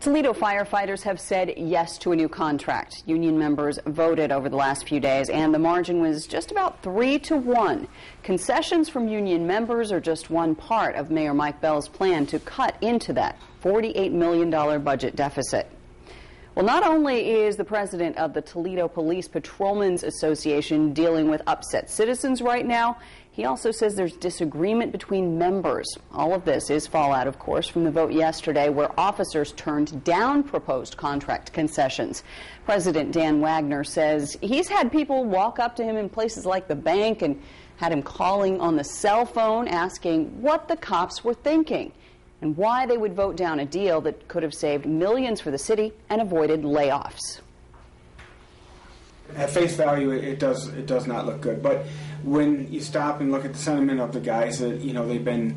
Toledo firefighters have said yes to a new contract. Union members voted over the last few days, and the margin was just about 3-1. Concessions from union members are just one part of Mayor Mike Bell's plan to cut into that $48 million budget deficit. Well, not only is the president of the Toledo Police Patrolmen's Association dealing with upset citizens right now, he also says there's disagreement between members. All of this is fallout, of course, from the vote yesterday where officers turned down proposed contract concessions. President Dan Wagner says he's had people walk up to him in places like the bank and had him calling on the cell phone asking what the cops were thinking and why they would vote down a deal that could have saved millions for the city and avoided layoffs. At face value, it does not look good. But when you stop and look at the sentiment of the guys, that they've been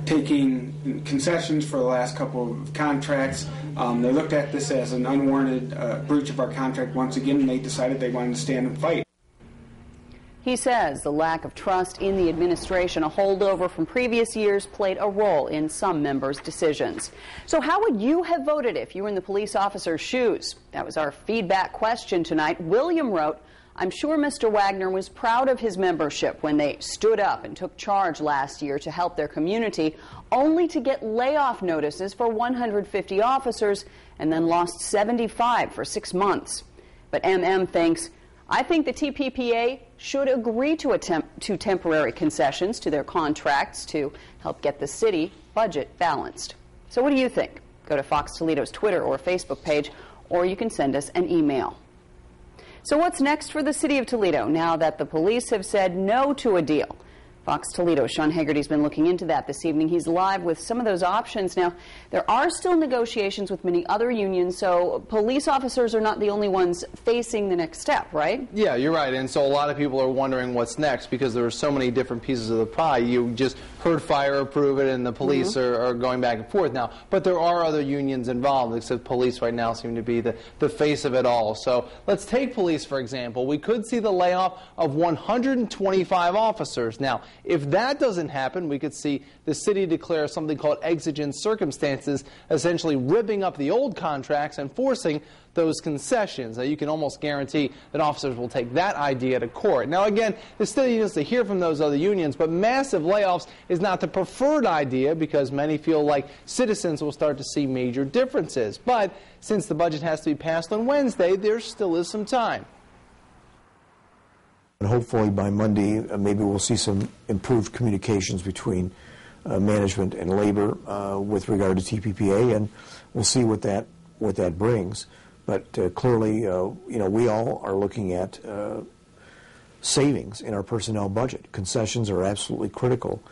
taking concessions for the last couple of contracts. They looked at this as an unwarranted breach of our contract once again, and they decided they wanted to stand and fight. He says the lack of trust in the administration, a holdover from previous years, played a role in some members' decisions. So how would you have voted if you were in the police officer's shoes? That was our feedback question tonight. William wrote, "I'm sure Mr. Wagner was proud of his membership when they stood up and took charge last year to help their community, only to get layoff notices for 150 officers and then lost 75 for 6 months." But MM thinks, "I think the TPPA should agree to temporary concessions to their contracts to help get the city budget balanced." So what do you think? Go to Fox Toledo's Twitter or Facebook page, or you can send us an email. So what's next for the city of Toledo now that the police have said no to a deal? Fox Toledo's Sean Haggerty's been looking into that this evening. He's live with some of those options. Now, there are still negotiations with many other unions, so police officers are not the only ones facing the next step, right? Yeah, you're right. And so a lot of people are wondering what's next because there are so many different pieces of the pie. You just heard fire approve it and the police are going back and forth now. But there are other unions involved, except police right now seem to be the face of it all. So let's take police, for example. We could see the layoff of 125 officers. Now, if that doesn't happen, we could see the city declare something called exigent circumstances, essentially ripping up the old contracts and forcing those concessions. Now, you can almost guarantee that officers will take that idea to court. Now, again, the city needs to hear from those other unions, but massive layoffs is not the preferred idea because many feel like citizens will start to see major differences. But since the budget has to be passed on Wednesday, there still is some time. And hopefully by Monday, maybe we'll see some improved communications between management and labor with regard to TPPA, and we'll see what that brings. But clearly, we all are looking at savings in our personnel budget. Concessions are absolutely critical.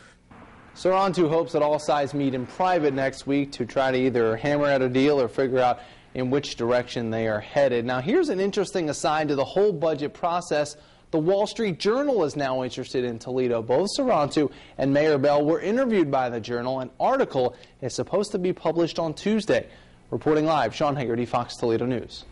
Sarantu hopes that all sides meet in private next week to try to either hammer out a deal or figure out in which direction they are headed. Now, here's an interesting aside to the whole budget process. The Wall Street Journal is now interested in Toledo. Both Sarantu and Mayor Bell were interviewed by the Journal. An article is supposed to be published on Tuesday. Reporting live, Sean Haggerty, Fox Toledo News.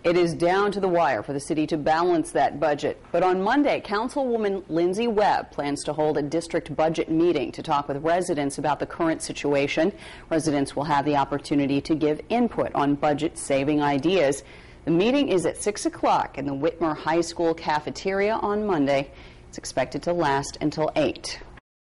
It is down to the wire for the city to balance that budget. But on Monday, Councilwoman Lindsay Webb plans to hold a district budget meeting to talk with residents about the current situation. Residents will have the opportunity to give input on budget-saving ideas. The meeting is at 6 o'clock in the Whitmer High School cafeteria on Monday. It's expected to last until 8.